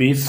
20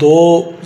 2